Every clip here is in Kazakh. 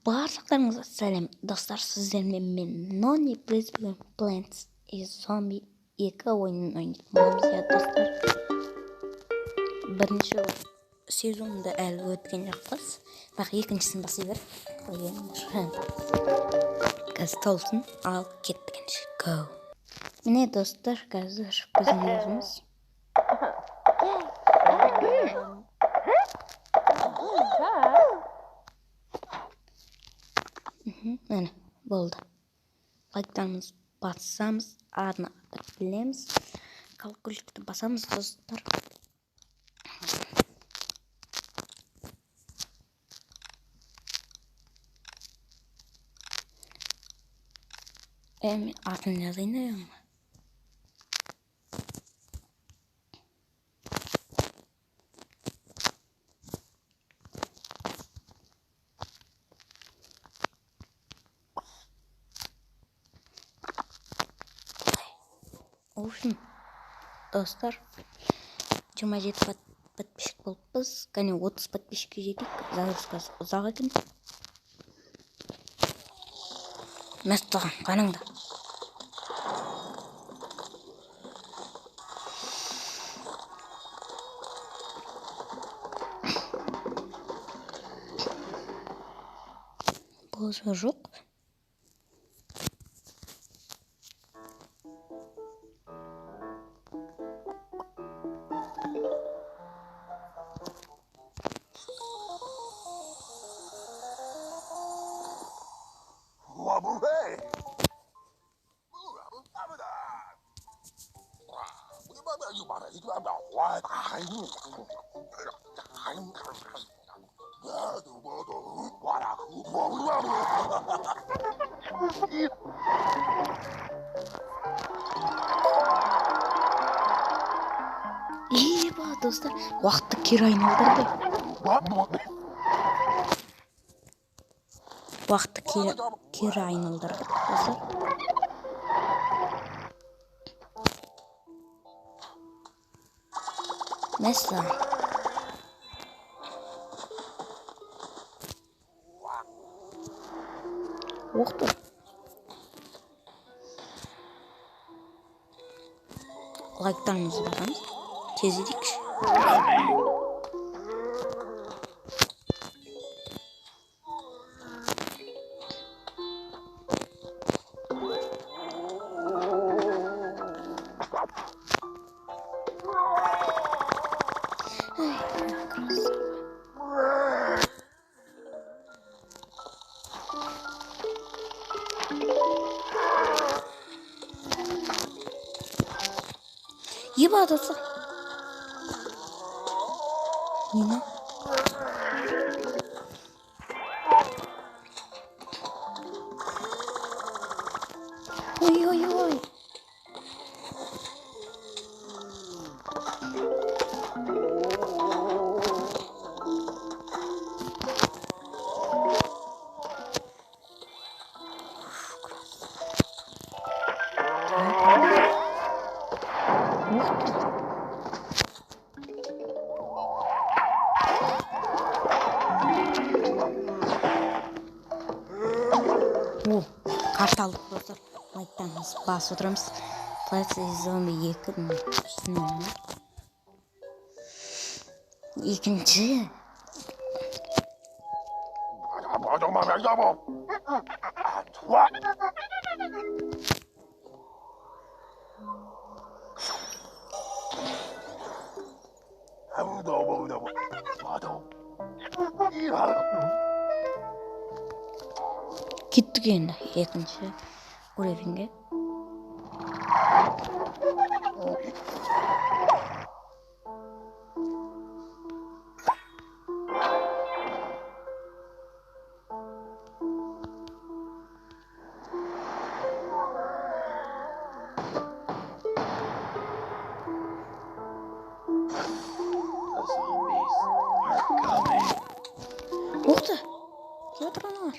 Барлықтарыңызға сәлем достар, сіздермен мен Нони Brisbane Plants is Zombie 2 ойынын ойнайтын боламыз. Достар, бірінші сезонда әлі өткен жоқпыз, бірақ екіншісін баси бер. Қазір толсын, ал кеттік енді. Go. Міне достар, қазір біздің өзіміз міне болды. Лайктарымыз басамыз, арын білеміз, калкулятты басамыз достар. Мен атын жазайын ма? В общем, достар, 27 подписчик болыппыз. Кәне 30 подписчикке жетейік. Загрузкасы ұзақ екен. Мәстаған, қаныңда. Болса жоқ. Еба, достар, уақытты кері айналдырды. Уақытты кері айналдырды, достар. Мәселен. Оқты. Лайктарыңызды басамыз. Тез едікші. Еба, достар. Нені? Ой-ой-ой. Қарт алдық достар. Лайктарыңыз басып отырамыз. Plants is Zombie 2 екінші. Кеттік енді екінші уровеньге. Оқты, кеп отырғаналар.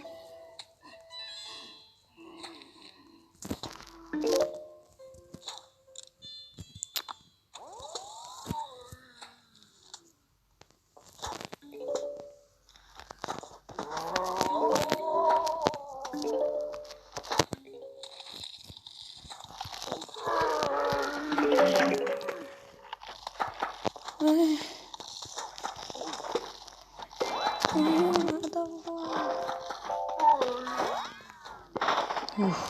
Uf.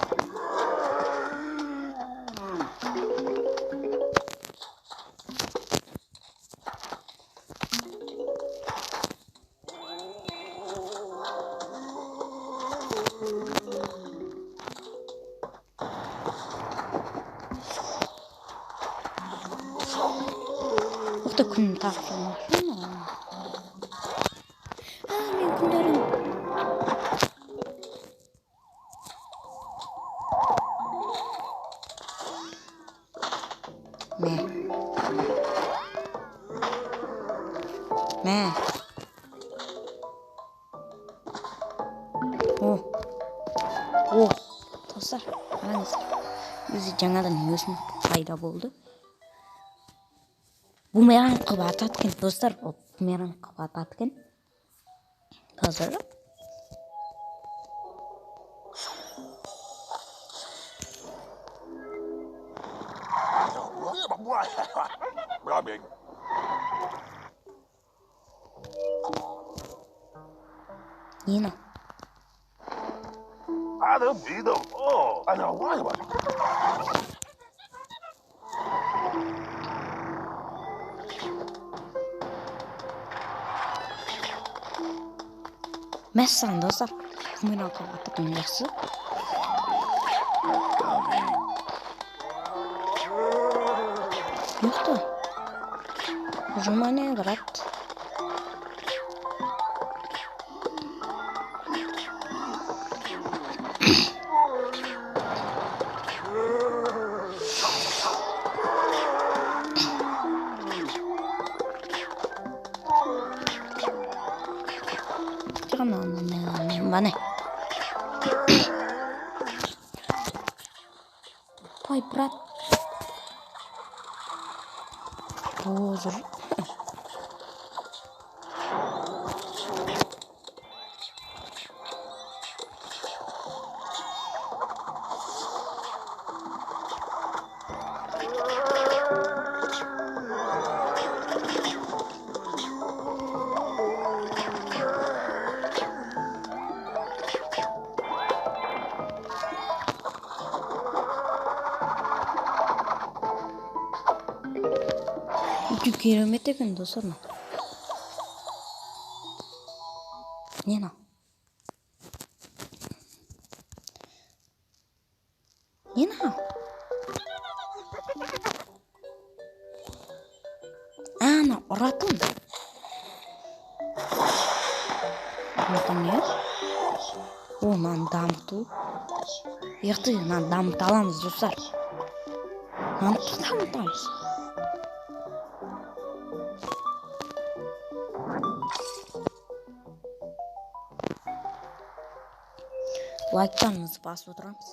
Burada күн тапсырмасын mı? Men күндерім. Mә. О. Достар, қараңыздар. Өзі жаңадан өсім пайда болды. Бумеранг қылып ататкен, достар. Бумеранг қылып ататкен. Қазір. Нені? Мәссаған достар, бумеранг қылып ататкен жақсы. Ёхты. Жұмане қырат. Mana? Ой, брат. Боже. Керемет екен достар. Не на? Не на? Ана, ұратын. Ұратын не? О, нан дамыту. Яқты, нан дамыта аламыз достар. Нан дамытамыз. Лайктарыңызды басып отырамыз.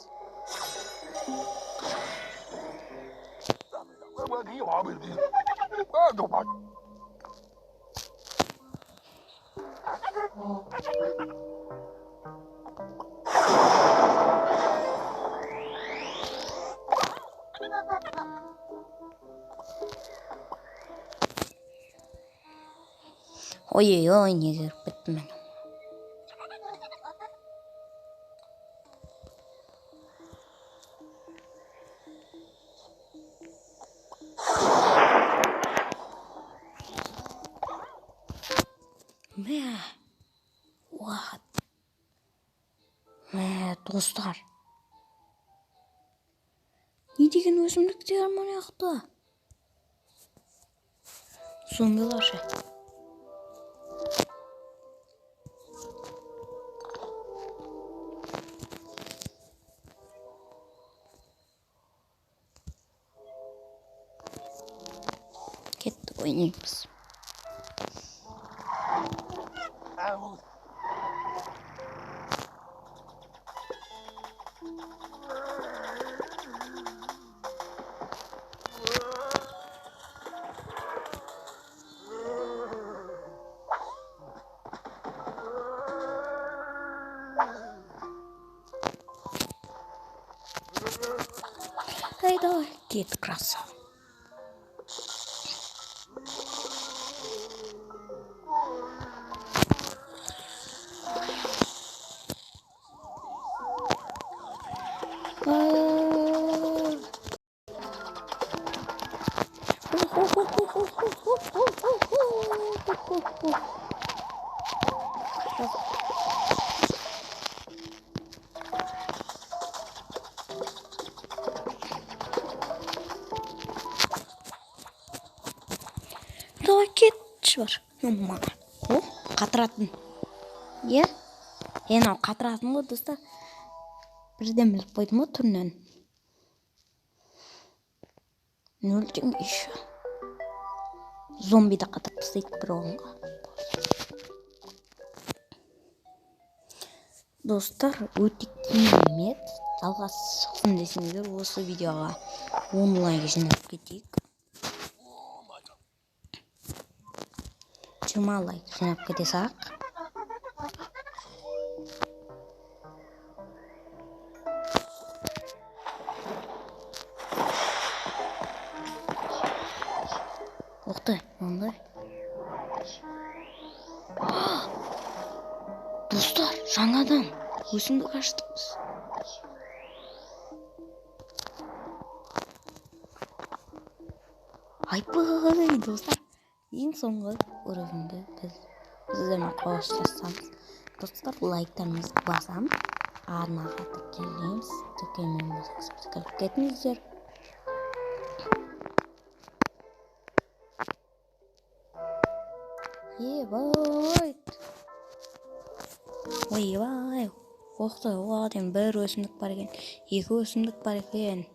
Ой-ой-ой, не кіріп кеттім мен. Достар. Не деген өсімдіктер мына жақта? Зомбилар ше. Кеттік ойнаймыз. Hayda, git krasa. несі бар? Мана. О, қатыратын. Е? Ау қатыратын ғой, достар. Бірден біліп қойдым ғой түрінен. 0 теңге еще. Зомбиді қатырып тастайды бір оғынға. Достар, өте керемет. Жалғасы шықсын десеңіздер, осы видеоға 10 лайк жинап кетейік. 20 лайк жинап кете сақ. Оқты, ондай. Достар, жаңадан өсімдік аштық біз. Айпай, достар. Ең соңғы уровеньді біз сіздермен қоштассамыз. Достар, лайктарыңызды басамыз. Арнаға тіркелеміз. Тіркелмеген болсаңыз тіркеліп кетіңіздер. Ойбай. Оқты, оғаден бір өсімдік бар екен. 2 өсімдік бар екен.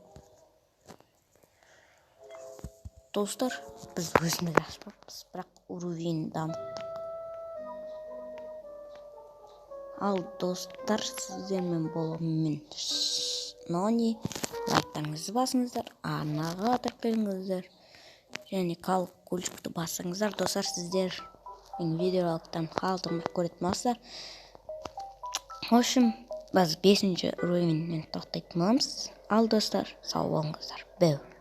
Достар, біз өсімдік ашпаппыз, бірақ уровень дамыттық. Ал достар, сіздермен болумен Нони, лайктарыңызды басыңыздар, арнаға тіркеліңіздер, және колокольчикті басыңыздар. Достар, сіздер видеороликтан қалдырмай көретін болса, в общем, біз 5-ші уровеньнен тоқтайтын боламыз. Ал достар, сау болыңыздар. Бәу.